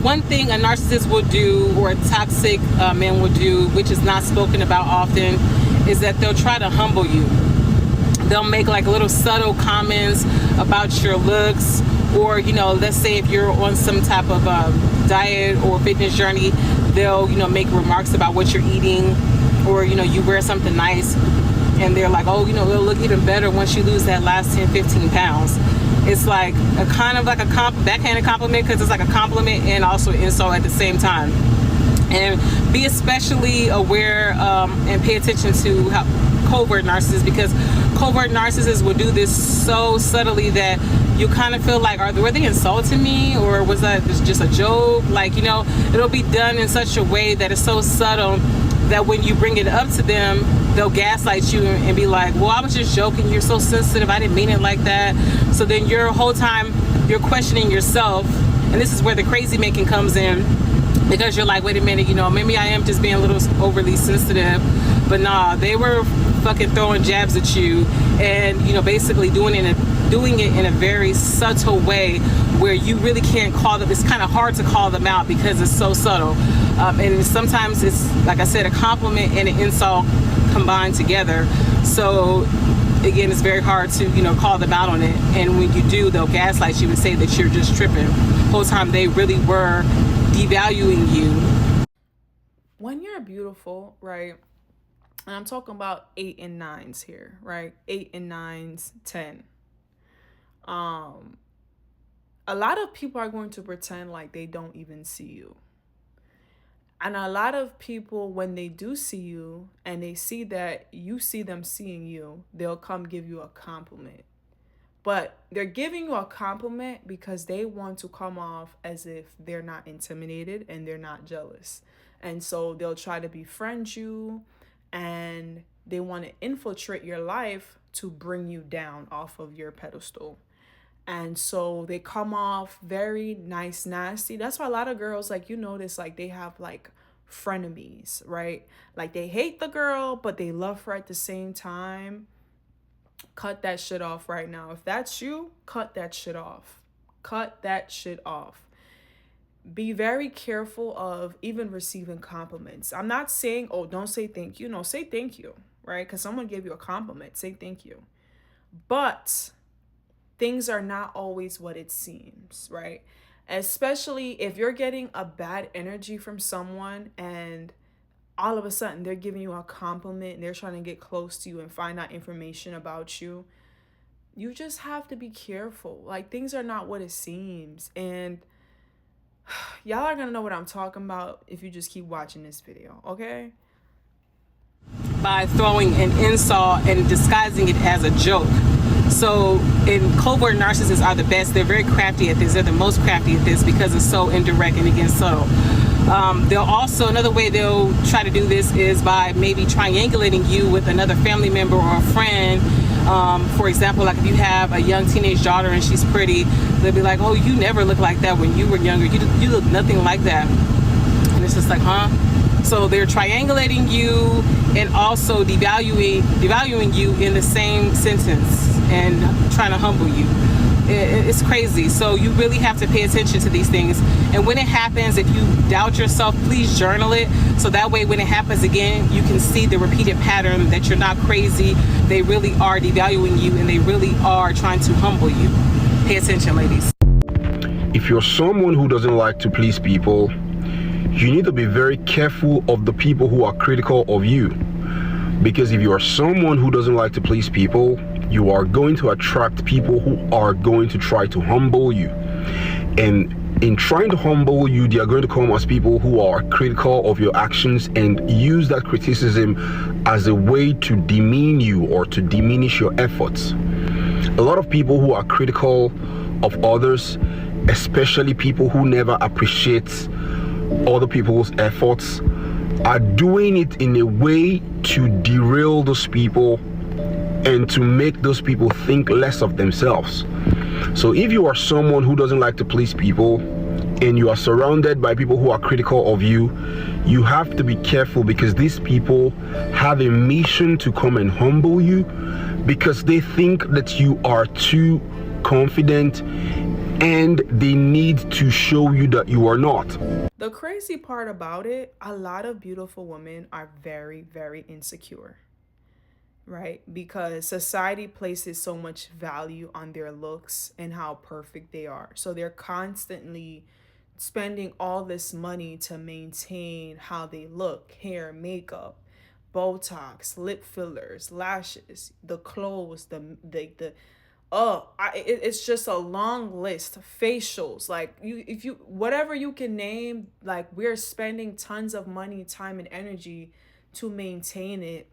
one thing a narcissist will do, or a toxic man will do, which is not spoken about often, is that they'll try to humble you. They'll make like little subtle comments about your looks, or, you know, let's say if you're on some type of diet or fitness journey, they'll, you know, make remarks about what you're eating, or, you know, you wear something nice and they're like, oh, you know, it'll look even better once you lose that last 10-15 pounds. It's like a kind of like a backhanded compliment, because it's like a compliment and also an insult at the same time. And be especially aware and pay attention to how covert narcissists, because covert narcissists will do this so subtly that you kind of feel like, were they insulting me, or was that just a joke? Like, you know, it'll be done in such a way that it's so subtle that when you bring it up to them, they'll gaslight you and be like, well, I was just joking, you're so sensitive, I didn't mean it like that. So then your whole time you're questioning yourself, and this is where the crazy making comes in, because you're like, wait a minute, you know, maybe I am just being a little overly sensitive. But nah, they were fucking throwing jabs at you, and, you know, basically doing it in a very subtle way where you really can't call them. It's kind of hard to call them out because it's so subtle. And sometimes it's, like I said, a compliment and an insult combined together. So again, it's very hard to, you know, call them out on it. And when you do, they'll gaslight you and say that you're just tripping. The whole time they really were devaluing you. When you're beautiful, right? And I'm talking about 8 and 9s here, right? 8 and 9s, 10. A lot of people are going to pretend like they don't even see you. And a lot of people, when they do see you and they see that you see them seeing you, they'll come give you a compliment. But they're giving you a compliment because they want to come off as if they're not intimidated and they're not jealous. And so they'll try to befriend you, and they want to infiltrate your life to bring you down off of your pedestal. And so they come off very nice, nasty. That's why a lot of girls, like, you notice, like, they have like frenemies, right? Like, they hate the girl, but they love her at the same time. Cut that shit off right now. If that's you, cut that shit off. Cut that shit off. Be very careful of even receiving compliments. I'm not saying, oh, don't say thank you. No, say thank you, right? Because someone gave you a compliment, say thank you. But things are not always what it seems, right? Especially if you're getting a bad energy from someone and all of a sudden they're giving you a compliment and they're trying to get close to you and find out information about you. You just have to be careful. Like, things are not what it seems. And y'all are going to know what I'm talking about if you just keep watching this video, okay? By throwing an insult and disguising it as a joke. So, covert narcissists are the best. They're very crafty at this. They're the most crafty at this because it's so indirect and, again, subtle. They'll also, another way they'll try to do this is by maybe triangulating you with another family member or a friend. For example, like if you have a young teenage daughter and she's pretty, they'll be like, oh, you never looked like that when you were younger. You look nothing like that. And it's just like, huh? So they're triangulating you and also devaluing you in the same sentence and trying to humble you. It's crazy. So you really have to pay attention to these things. And when it happens, if you doubt yourself, please journal it. So that way, when it happens again, you can see the repeated pattern that you're not crazy. They really are devaluing you and they really are trying to humble you. Pay attention, ladies. If you're someone who doesn't like to please people, you need to be very careful of the people who are critical of you. Because if you are someone who doesn't like to please people, you are going to attract people who are going to try to humble you. And in trying to humble you, they are going to come as people who are critical of your actions and use that criticism as a way to demean you or to diminish your efforts. A lot of people who are critical of others, especially people who never appreciate other people's efforts, are doing it in a way to derail those people and to make those people think less of themselves. So if you are someone who doesn't like to please people and you are surrounded by people who are critical of you, you have to be careful, because these people have a mission to come and humble you because they think that you are too confident and they need to show you that you are not. The crazy part about it, a lot of beautiful women are very, very insecure, right? Because society places so much value on their looks and how perfect they are. So they're constantly spending all this money to maintain how they look, hair, makeup, Botox, lip fillers, lashes, the clothes, it's just a long list. Facials, like if you whatever you can name, like we're spending tons of money, time, and energy to maintain it,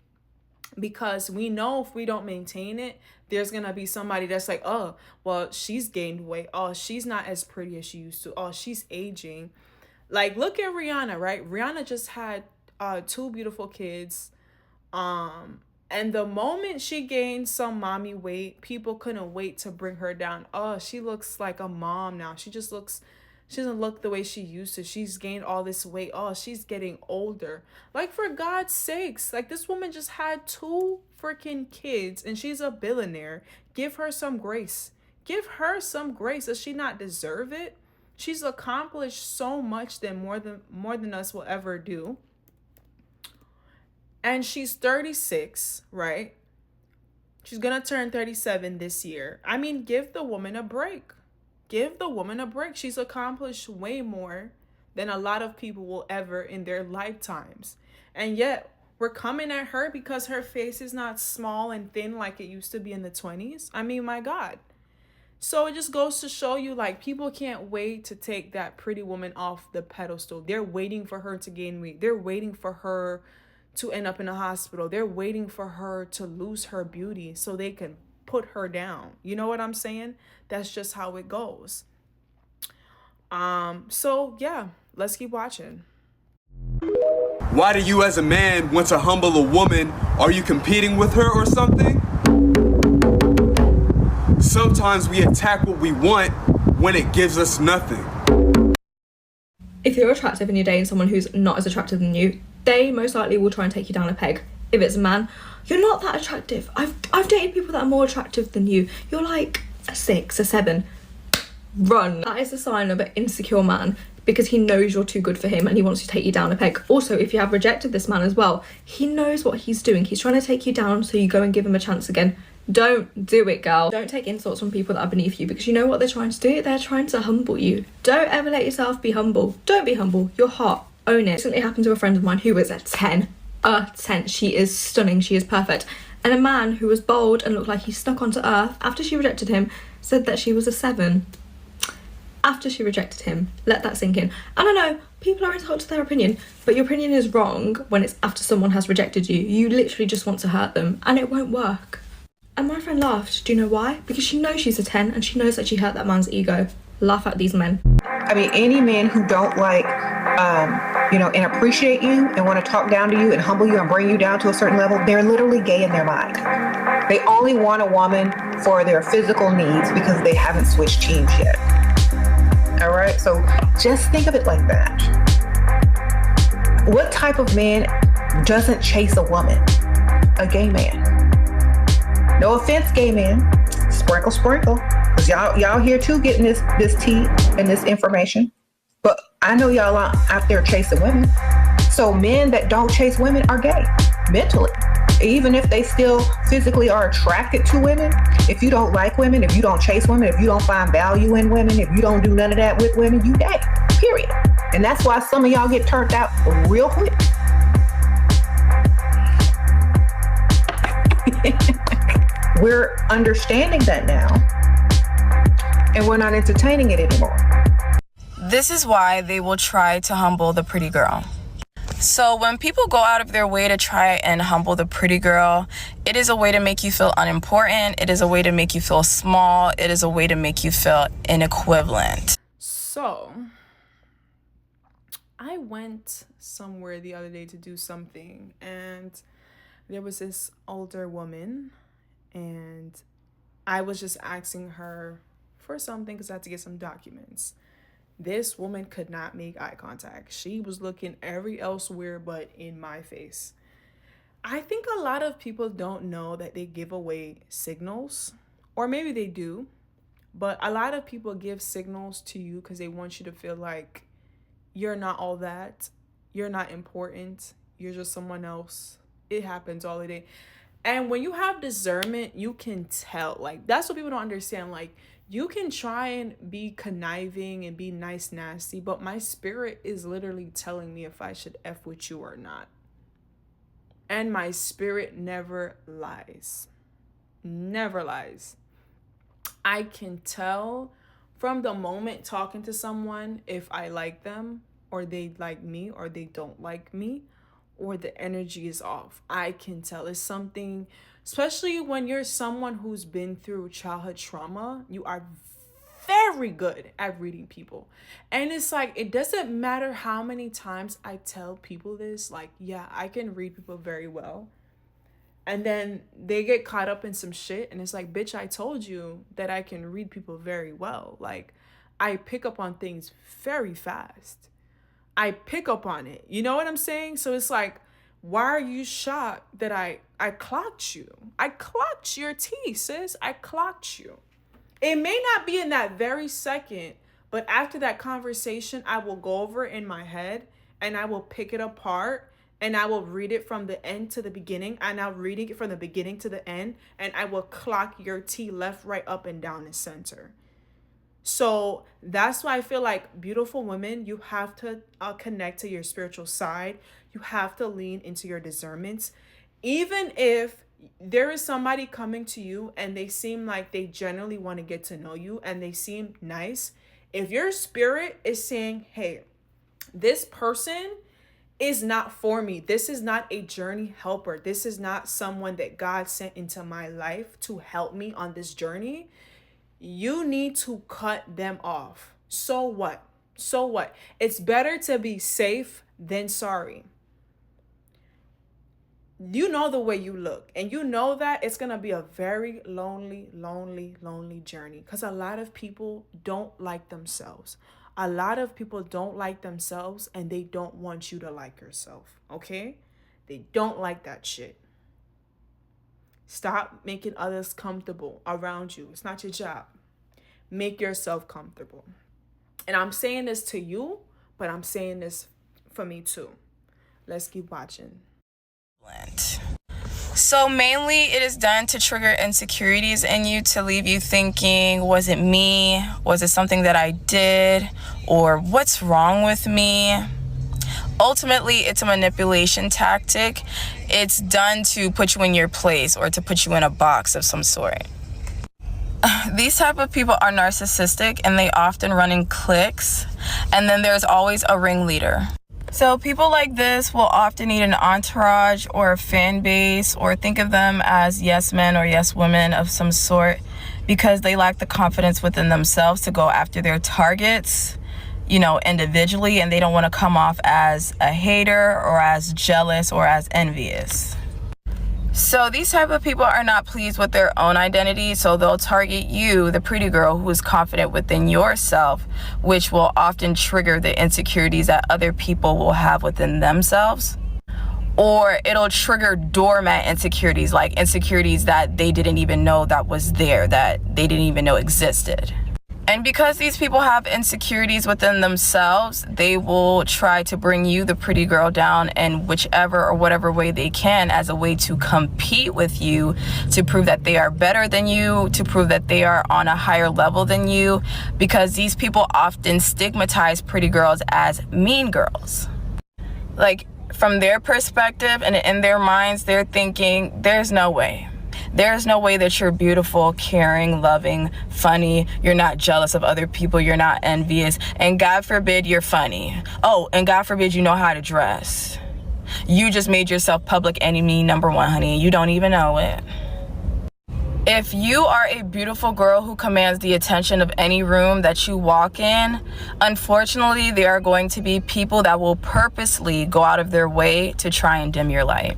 because we know if we don't maintain it, there's gonna be somebody that's like, oh, well, she's gained weight, oh, she's not as pretty as she used to, oh, she's aging. Like, look at Rihanna, right? Rihanna just had 2 beautiful kids. And the moment she gained some mommy weight, people couldn't wait to bring her down. Oh, she looks like a mom now. She doesn't look the way she used to. She's gained all this weight. Oh, she's getting older. Like, for God's sakes, like, this woman just had 2 freaking kids and she's a billionaire. Give her some grace. Give her some grace. Does she not deserve it? She's accomplished so much more than us will ever do. And she's 36, right? She's gonna turn 37 this year. I mean, give the woman a break. Give the woman a break. She's accomplished way more than a lot of people will ever in their lifetimes. And yet, we're coming at her because her face is not small and thin like it used to be in the 20s. I mean, my God. So it just goes to show you, like, people can't wait to take that pretty woman off the pedestal. They're waiting for her to gain weight. They're waiting for her to end up in a hospital. They're waiting for her to lose her beauty so they can put her down. You know what I'm saying? That's just how it goes. So yeah, let's keep watching. Why do you as a man want to humble a woman? Are you competing with her or something? Sometimes we attack what we want when it gives us nothing. If you're attractive and you're dating someone who's not as attractive than you, they most likely will try and take you down a peg. If it's a man, you're not that attractive. I've dated people that are more attractive than you. You're like a 6, a 7. Run. That is a sign of an insecure man, because he knows you're too good for him and he wants to take you down a peg. Also, if you have rejected this man as well, he knows what he's doing. He's trying to take you down so you go and give him a chance again. Don't do it, girl. Don't take insults from people that are beneath you, because you know what they're trying to do? They're trying to humble you. Don't ever let yourself be humble. Don't be humble. You're hot. Own it. Recently happened to a friend of mine who was a 10. A 10. She is stunning. She is perfect. And a man who was bold and looked like he stuck onto earth after she rejected him said that she was a 7. After she rejected him. Let that sink in. And I know people are entitled to their opinion, but your opinion is wrong when it's after someone has rejected you. You literally just want to hurt them, and it won't work. And my friend laughed. Do you know why? Because she knows she's a 10 and she knows that she hurt that man's ego. Laugh at these men. I mean, any men who don't like, and appreciate you and want to talk down to you and humble you and bring you down to a certain level, they're literally gay in their mind. They only want a woman for their physical needs because they haven't switched teams yet. All right? So just think of it like that. What type of man doesn't chase a woman? A gay man. No offense, gay man. Sprinkle, sprinkle. Because y'all here too getting this tea and this information. But I know y'all are out there chasing women. So men that don't chase women are gay, mentally. Even if they still physically are attracted to women, if you don't like women, if you don't chase women, if you don't find value in women, if you don't do none of that with women, you gay, period. And that's why some of y'all get turned out real quick. We're understanding that now, and we're not entertaining it anymore. This is why they will try to humble the pretty girl. So when people go out of their way to try and humble the pretty girl, it is a way to make you feel unimportant. It is a way to make you feel small. It is a way to make you feel inequivalent. So, I went somewhere the other day to do something, and there was this older woman, and I was just asking her for something because I had to get some documents. This woman could not make eye contact. She was looking every elsewhere but in my face. I think a lot of people don't know that they give away signals, or maybe they do, But a lot of people give signals to you because they want you to feel like you're not all that. You're not important. You're just someone else. It happens all the day. And when you have discernment, you can tell. Like, that's what people don't understand. Like, you can try and be conniving and be nice, nasty, but my spirit is literally telling me if I should F with you or not. And my spirit never lies. Never lies. I can tell from the moment talking to someone if I like them or they like me or they don't like me or the energy is off. I can tell. It's something, especially when you're someone who's been through childhood trauma, you are very good at reading people. And it's like, it doesn't matter how many times I tell people this, like, yeah, I can read people very well. And then they get caught up in some shit and it's like, bitch, I told you that I can read people very well. Like, I pick up on things very fast. I pick up on it. You know what I'm saying? So it's like, why are you shocked that I clocked you? I clocked your tea, sis. I clocked you. It may not be in that very second, but after that conversation, I will go over it in my head and I will pick it apart and I will read it from the end to the beginning, and I'll reading it from the beginning to the end, and I will clock your tea left, right, up, and down the center. So that's why I feel like beautiful women, you have to connect to your spiritual side. You have to lean into your discernments. Even if there is somebody coming to you and they seem like they generally want to get to know you and they seem nice, if your spirit is saying, hey, this person is not for me. This is not a journey helper. This is not someone that God sent into my life to help me on this journey. You need to cut them off. So what? So what? It's better to be safe than sorry. You know the way you look, and you know that it's going to be a very lonely journey because a lot of people don't like themselves. A lot of people don't like themselves and they don't want you to like yourself, okay? They don't like that shit. Stop making others comfortable around you. It's not your job. Make yourself comfortable. And I'm saying this to you, but I'm saying this for me too. Let's keep watching. So mainly it is done to trigger insecurities in you, to leave you thinking, was it me? Was it something that I did? Or what's wrong with me? Ultimately, it's a manipulation tactic. It's done to put you in your place or to put you in a box of some sort. These type of people are narcissistic and they often run in cliques. And then there's always a ringleader. So people like this will often need an entourage or a fan base, or think of them as yes men or yes women of some sort, because they lack the confidence within themselves to go after their targets, you know, individually, and they don't want to come off as a hater or as jealous or as envious. So these type of people are not pleased with their own identity, so they'll target you, the pretty girl who is confident within yourself, which will often trigger the insecurities that other people will have within themselves. Or it'll trigger doormat insecurities, like insecurities that they didn't even know that was there, that they didn't even know existed. And because these people have insecurities within themselves, they will try to bring you, the pretty girl, down in whichever or whatever way they can as a way to compete with you, to prove that they are better than you, to prove that they are on a higher level than you, because these people often stigmatize pretty girls as mean girls. Like, from their perspective and in their minds, they're thinking, there's no way. There's no way that you're beautiful, caring, loving, funny. You're not jealous of other people. You're not envious. And God forbid you're funny. Oh, and God forbid you know how to dress. You just made yourself public enemy number one, honey. You don't even know it. If you are a beautiful girl who commands the attention of any room that you walk in, unfortunately, there are going to be people that will purposely go out of their way to try and dim your light.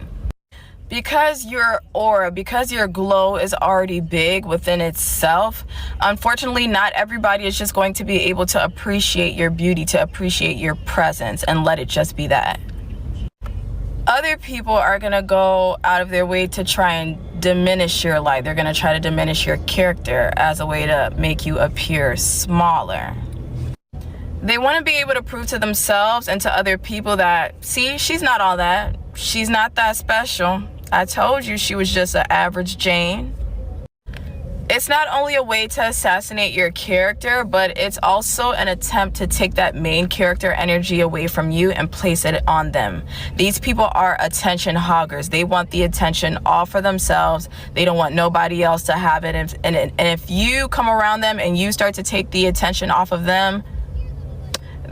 Because your aura, because your glow is already big within itself, unfortunately, not everybody is just going to be able to appreciate your beauty, to appreciate your presence, and let it just be that. Other people are going to go out of their way to try and diminish your light. They're going to try to diminish your character as a way to make you appear smaller. They want to be able to prove to themselves and to other people that, see, she's not all that. She's not that special. I told you she was just an average Jane. It's not only a way to assassinate your character, but it's also an attempt to take that main character energy away from you and place it on them. These people are attention hoggers. They want the attention all for themselves. They don't want nobody else to have it. And if you come around them and you start to take the attention off of them,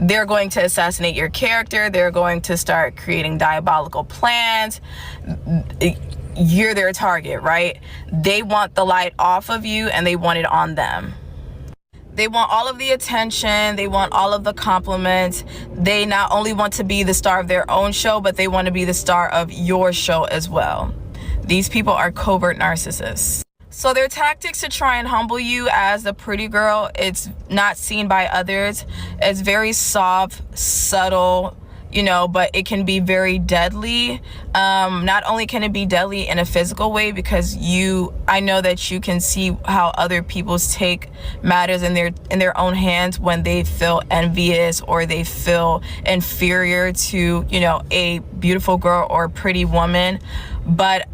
they're going to assassinate your character. They're going to start creating diabolical plans. You're their target, right? They want the light off of you and they want it on them. They want all of the attention. They want all of the compliments. They not only want to be the star of their own show, but they want to be the star of your show as well. These people are covert narcissists. So their tactics to try and humble you as the pretty girl, it's not seen by others. It's very soft, subtle, but it can be very deadly. Not only can it be deadly in a physical way, because I know that you can see how other people take matters in their own hands when they feel envious or they feel inferior to, a beautiful girl or a pretty woman. But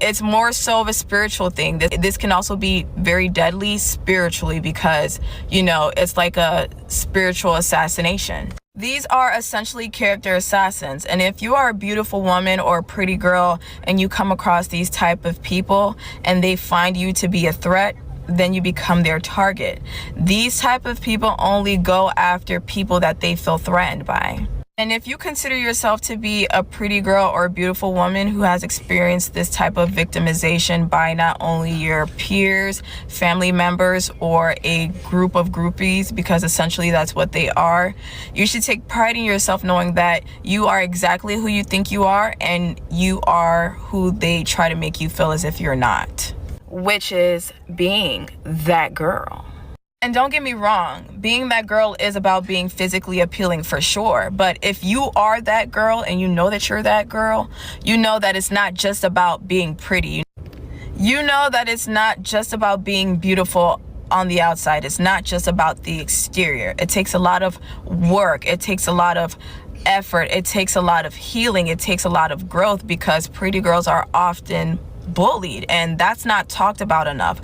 it's more so of a spiritual thing. This can also be very deadly spiritually because, it's like a spiritual assassination. These are essentially character assassins. And if you are a beautiful woman or a pretty girl and you come across these type of people and they find you to be a threat, then you become their target. These type of people only go after people that they feel threatened by. And if you consider yourself to be a pretty girl or a beautiful woman who has experienced this type of victimization by not only your peers, family members, or a group of groupies, because essentially that's what they are, you should take pride in yourself knowing that you are exactly who you think you are and you are who they try to make you feel as if you're not, which is being that girl. And don't get me wrong, being that girl is about being physically appealing for sure. But if you are that girl and you know that you're that girl, you know that it's not just about being pretty. You know that it's not just about being beautiful on the outside. It's not just about the exterior. It takes a lot of work. It takes a lot of effort. It takes a lot of healing. It takes a lot of growth, because pretty girls are often bullied, and that's not talked about enough.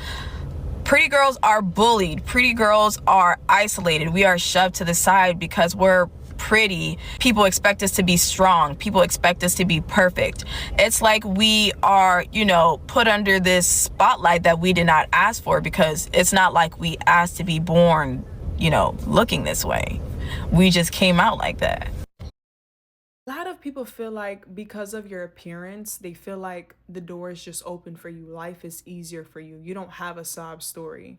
Pretty girls are bullied. Pretty girls are isolated. We are shoved to the side because we're pretty. People expect us to be strong. People expect us to be perfect. It's like we are, put under this spotlight that we did not ask for, because it's not like we asked to be born, looking this way. We just came out like that. A lot of people feel like because of your appearance, they feel like the door is just open for you. Life is easier for you. You don't have a sob story,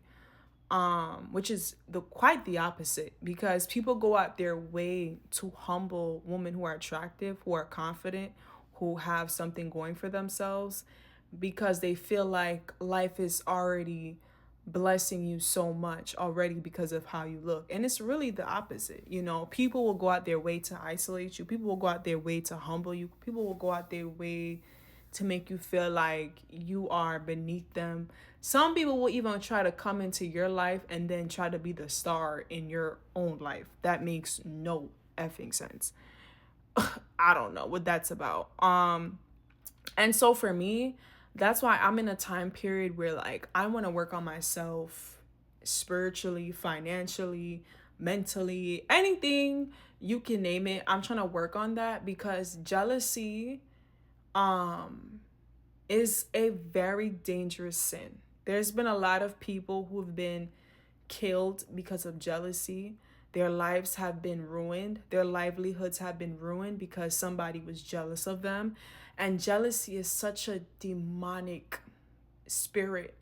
which is quite the opposite, because people go out their way to humble women who are attractive, who are confident, who have something going for themselves, because they feel like life is already blessing you so much already because of how you look. And it's really the opposite. People will go out their way to isolate you. People will go out their way to humble you. People will go out their way to make you feel like you are beneath them. Some people will even try to come into your life and then try to be the star in your own life. That makes no effing sense. I don't know what that's about. And so for me, that's why I'm in a time period where I want to work on myself spiritually, financially, mentally, anything you can name it. I'm trying to work on that, because jealousy is a very dangerous sin. There's been a lot of people who've been killed because of jealousy. Their lives have been ruined. Their livelihoods have been ruined because somebody was jealous of them. And jealousy is such a demonic spirit,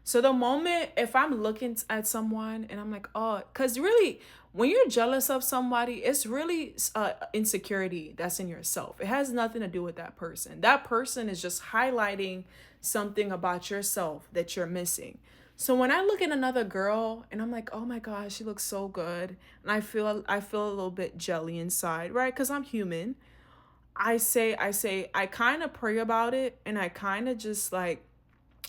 So the moment, if I'm looking at someone and I'm like, oh, because really, when you're jealous of somebody, it's really insecurity that's in yourself. It has nothing to do with that person. That person is just highlighting something about yourself that you're missing. So when I look at another girl and I'm like, oh my gosh, she looks so good, and I feel a little bit jelly inside, right? Because I'm human. I kind of pray about it, and I kind of just like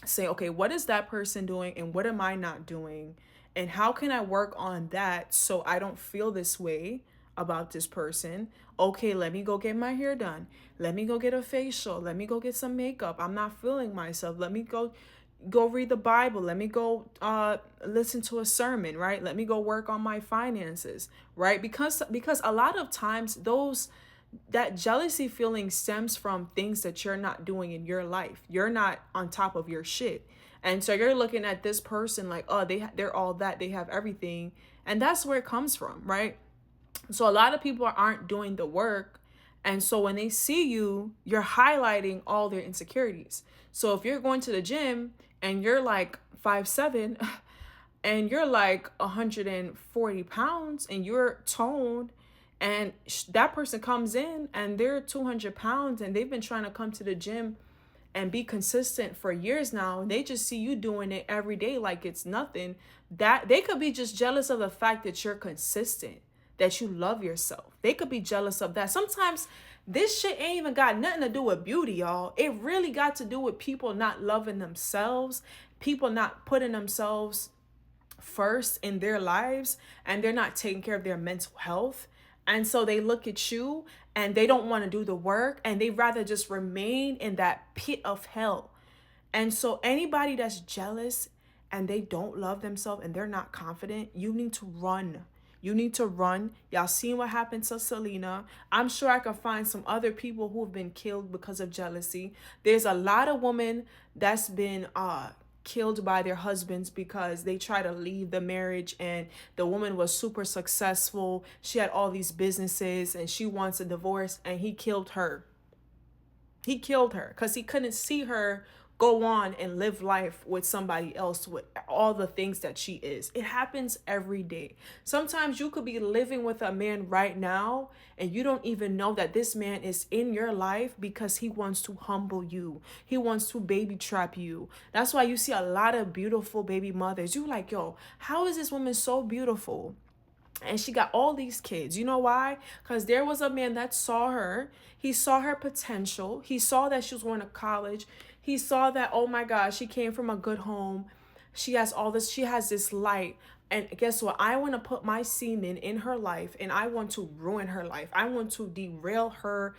say, okay, what is that person doing and what am I not doing? And how can I work on that so I don't feel this way about this person? Okay, let me go get my hair done. Let me go get a facial. Let me go get some makeup. I'm not feeling myself. Let me go read the Bible. Let me go listen to a sermon, right? Let me go work on my finances, right? Because a lot of times that jealousy feeling stems from things that you're not doing in your life. You're not on top of your shit. And so you're looking at this person like, oh, they're all that, they have everything. And that's where it comes from, right? So a lot of people aren't doing the work. And so when they see you, you're highlighting all their insecurities. So if you're going to the gym and you're like 5'7", and you're like 140 pounds and you're toned, and that person comes in and they're 200 pounds and they've been trying to come to the gym and be consistent for years now, and they just see you doing it every day like it's nothing, that they could be just jealous of the fact that you're consistent, that you love yourself. They could be jealous of that. Sometimes this shit ain't even got nothing to do with beauty, y'all. It really got to do with people not loving themselves, people not putting themselves first in their lives, and they're not taking care of their mental health. And so they look at you and they don't want to do the work, and they rather just remain in that pit of hell. And so anybody that's jealous and they don't love themselves and they're not confident, you need to run. You need to run. Y'all seen what happened to Selena. I'm sure I can find some other people who have been killed because of jealousy. There's a lot of women that's been killed by their husbands because they try to leave the marriage, and the woman was super successful. She had all these businesses and she wants a divorce, and he killed her. He killed her because he couldn't see her go on and live life with somebody else with all the things that she is. It happens every day. Sometimes you could be living with a man right now and you don't even know that this man is in your life because he wants to humble you. He wants to baby trap you. That's why you see a lot of beautiful baby mothers. You like, yo, how is this woman so beautiful? And she got all these kids. You know why? Because there was a man that saw her. He saw her potential. He saw that she was going to college. He saw that, oh my gosh, she came from a good home. She has all this. She has this light. And guess what? I want to put my semen in her life, and I want to ruin her life. I want to derail her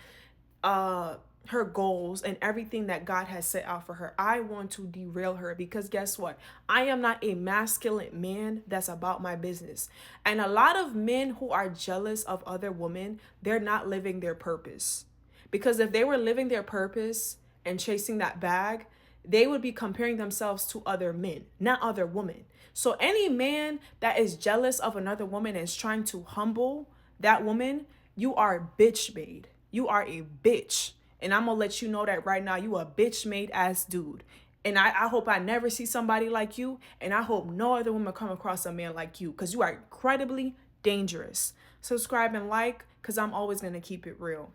goals and everything that God has set out for her. I want to derail her because guess what? I am not a masculine man that's about my business. And a lot of men who are jealous of other women, they're not living their purpose. Because if they were living their purpose and chasing that bag, they would be comparing themselves to other men, not other women. So any man that is jealous of another woman and is trying to humble that woman, you are bitch made. You are a bitch. And I'm going to let you know that right now, you a bitch made ass dude. And I hope I never see somebody like you. And I hope no other woman come across a man like you, because you are incredibly dangerous. Subscribe and like, because I'm always going to keep it real.